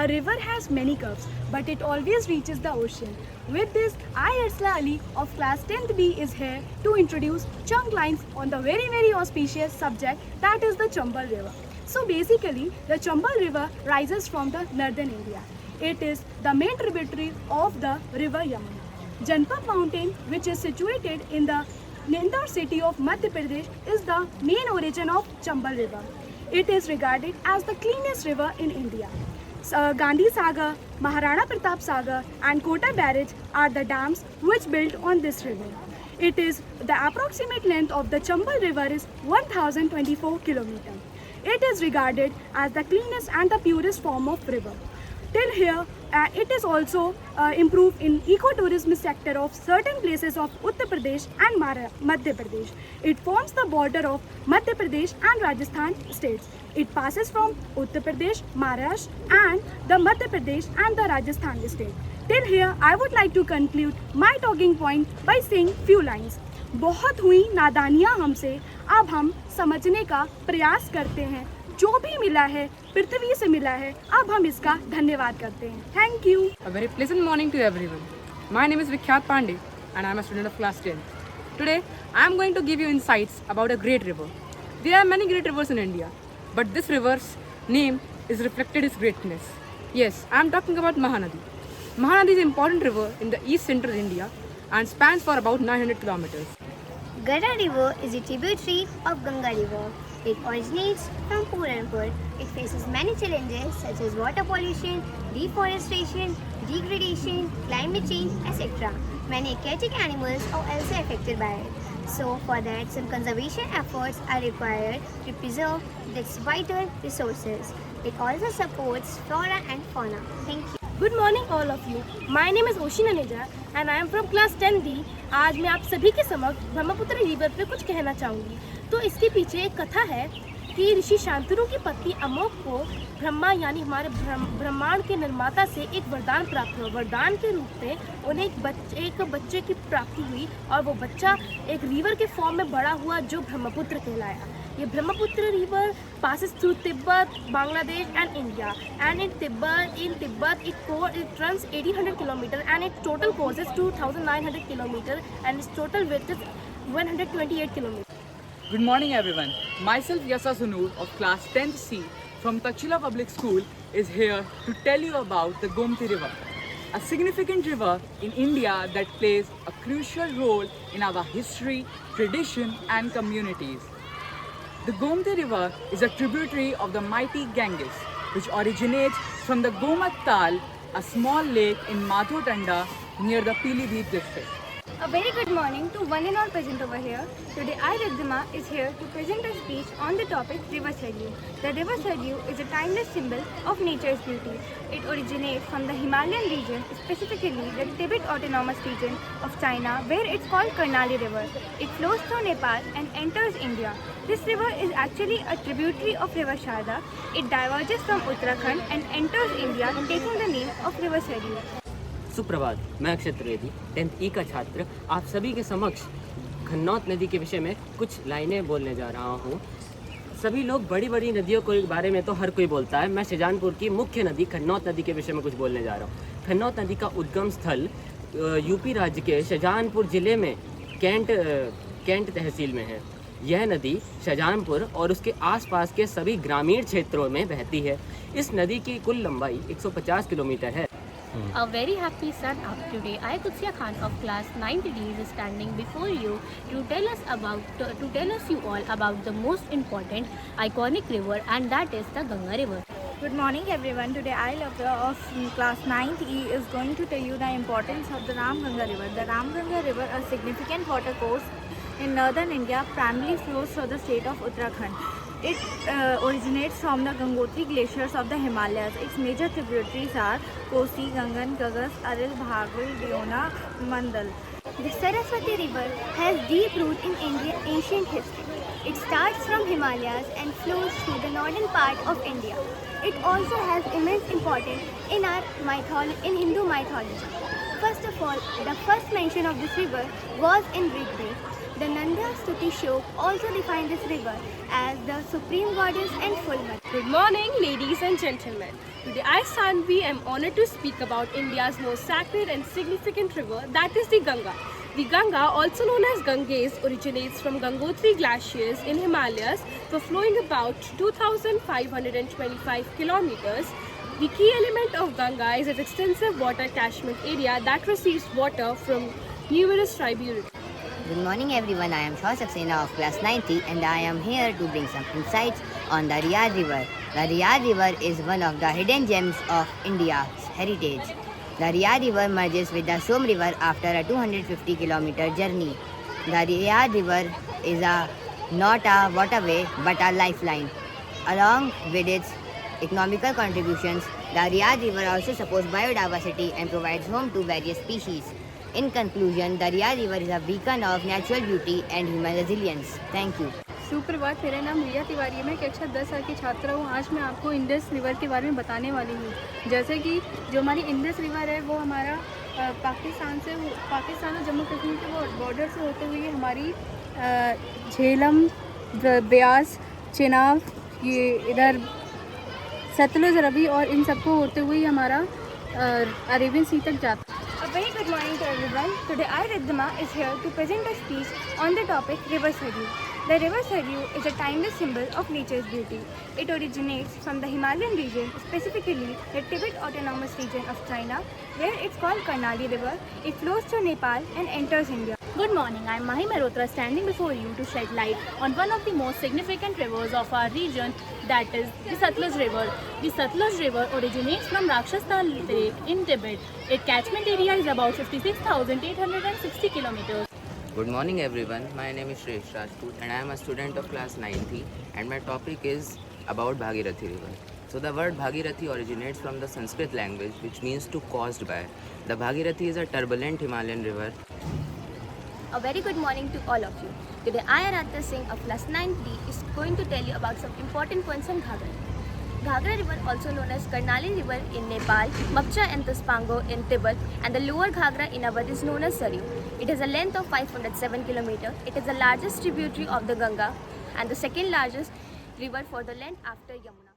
A river has many curves, but it always reaches the ocean. With this, I, Arsla Ali of class 10th B is here to introduce chunk lines on the very auspicious subject that is the Chambal River. So basically, the Chambal River rises from the northern India. It is the main tributary of the river Yamuna. Janpat mountain, which is situated in the Indore city of Madhya Pradesh, is the main origin of Chambal River. It is regarded as the cleanest river in India. Gandhi Sagar, Maharana Pratap Sagar and Kota Barrage are the dams which built on this river. The approximate length of the Chambal River is 1024 km. It is regarded as the cleanest and the purest form of river. Till here, it is also improved in ecotourism sector of certain places of Uttar Pradesh and Madhya Pradesh. It forms the border of Madhya Pradesh and Rajasthan states. It passes from Uttar Pradesh, Maharashtra and the Madhya Pradesh and the Rajasthan state. Till here, I would like to conclude my talking point by saying few lines. बहुत हुई नादानियाँ हमसे, अब हम समझने का प्रयास करते हैं. जो भी मिला है पृथ्वी से मिला है, अब हम इसका धन्यवाद करते हैं. Thank you. A very pleasant morning to everyone. My name is Vikhyat Pandey and I am a student of class 10. Today I am going to give you insights about a great river. There are many great rivers in India, but this river's name is reflected its greatness. Yes, I am talking about Mahanadi. Mahanadi is an important river in the east central India and spans for about 900 kilometers. Gada River is a tributary of Ganga River. It originates from Puranpur. It faces many challenges such as water pollution, deforestation, degradation, climate change, etc. Many aquatic animals are also affected by it. So for that, some conservation efforts are required to preserve its vital resources. It also supports flora and fauna. Thank you. Good morning all of you. My name is Oshi Naneja and I am from class 10D. आज मैं आप सभी के समक्ष Brahmaputra river पे कुछ कहना चाहूँगी. तो इसके पीछे एक कथा है कि ऋषि शांतनु की पत्नी अमोक को ब्रह्मा यानी हमारे ब्रह्मांड के निर्माता से एक वरदान प्राप्त हुआ. वरदान के रूप में उन्हें एक बच्चे की प्राप्ति हुई और वो बच्चा एक रिवर के फॉर्म में बड़ा हुआ जो ब्रह्मपुत्र कहलाया. ये Brahmaputra river passes through Tibet, Bangladesh and India. And in Tibet it runs 1800 km and its total course is 2900 km and its total width is 128 km. Good morning everyone. Myself Yasa Sunur of class 10th C from Takshila Public School is here to tell you about the Gomti River, a significant river in India that plays a crucial role in our history, tradition and communities. The Gomti River is a tributary of the mighty Ganges, which originates from the Gomat Tal, a small lake in Madhotanda near the Pilibhit district. A very good morning to one and all present over here. Today I, Riddhima, is here to present a speech on the topic River Saryu. The River Saryu is a timeless symbol of nature's beauty. It originates from the Himalayan region, specifically the Tibet Autonomous Region of China, where it's called Karnali River. It flows through Nepal and enters India. This river is actually a tributary of River Sharda. It diverges from Uttarakhand and enters India, taking the name of River Saryu. सुप्रभात, मैं Akshay Trivedi 10th E का छात्र आप सभी के समक्ष खन्नौत नदी के विषय में कुछ लाइनें बोलने जा रहा हूँ. सभी लोग बड़ी बड़ी नदियों के बारे में तो हर कोई बोलता है. मैं शाहजहानपुर की मुख्य नदी खन्नौत नदी के विषय में कुछ बोलने जा रहा हूँ. खन्नौत नदी का उद्गम स्थल यूपी राज्य के शाहजहानपुर जिले में कैंट तहसील में है. यह नदी शाहजहानपुर और उसके आसपास के सभी ग्रामीण क्षेत्रों में बहती है. इस नदी की कुल लंबाई 150 किलोमीटर है. A very happy sun up today. I, Kutsia Khan of class 9th D is standing before you to tell us you all about the most important iconic river, and that is the Ganga River. Good morning everyone. Today I, Lavya of class 9th E, is going to tell you the importance of the Ramganga River. The Ramganga River, a significant water course in northern India, primarily flows through the state of Uttarakhand. It originates from the Gangotri glaciers of the Himalayas. Its major tributaries are Kosi, Gangan, Gagas, Aril, Bhagul, Deona, Mandal. The Saraswati River has deep roots in Indian ancient history. It starts from Himalayas and flows through the northern part of India. It also has immense importance in Hindu mythology. First of all, the first mention of this river was in Rig Veda. The Nanda Stuti Shok also define this river as the supreme goddess and full mother. Good morning, ladies and gentlemen. Today I, Sanvi, am honored to speak about India's most sacred and significant river, that is the Ganga. The Ganga, also known as Ganges, originates from Gangotri glaciers in Himalayas, for flowing about 2,525 kilometers. The key element of Ganga is its extensive water catchment area that receives water from numerous tributaries. Good morning everyone, I am Shaw Saxena of class 90 and I am here to bring some insights on the Riyadh River. The Riyadh River is one of the hidden gems of India's heritage. The Riyadh River merges with the Som River after a 250 kilometer journey. The Riyadh River is not a waterway but a lifeline. Along with its economical contributions, the Riyadh River also supports biodiversity and provides home to various species. In conclusion, the Riyadh River is a beacon of natural beauty and human resilience. Thank you. सुप्रभात, मेरा नाम रिया तिवारी है। मैं कक्षा 10 साल की छात्रा हूँ। आज मैं आपको इंडस रिवर के बारे में बताने वाली हूँ। जैसे कि जो हमारी इंडस रिवर है वो हमारा पाकिस्तान और जम्मू कश्मीर के बॉर्डर से होते हुए हमारी झेलम, ब्यास, चेनाब, ये इधर सतलुज, रवि और इन सबको होते हुए हमारा अरेबियन सी तक जाता है। A very good morning to everyone. Today I, Riddhima, is here to present a speech on the topic River Saryu. The River Saryu is a timeless symbol of nature's beauty. It originates from the Himalayan region, specifically the Tibet Autonomous Region of China, where it's called Karnali River. It flows through Nepal and enters India. Good morning, I am Mahi Mehrotra standing before you to shed light on one of the most significant rivers of our region, that is the Satluj River. The Satluj River originates from Rakshastan Lake in Tibet. Its catchment area is about 56,860 kilometers. Good morning everyone, my name is Shresh Rajput and I am a student of class 9th and my topic is about Bhagirathi River. So the word Bhagirathi originates from the Sanskrit language which means to caused by. The Bhagirathi is a turbulent Himalayan river. A very good morning to all of you. Today I, Aradhya Singh of class 9D, is going to tell you about some important points on Ghagra. Ghagra River, also known as Karnali River in Nepal, Makcha and Tuspango in Tibet, and the lower Ghagra in Awadh is known as Saryu. It has a length of 507 km. It is the largest tributary of the Ganga and the second largest river for the length after Yamuna.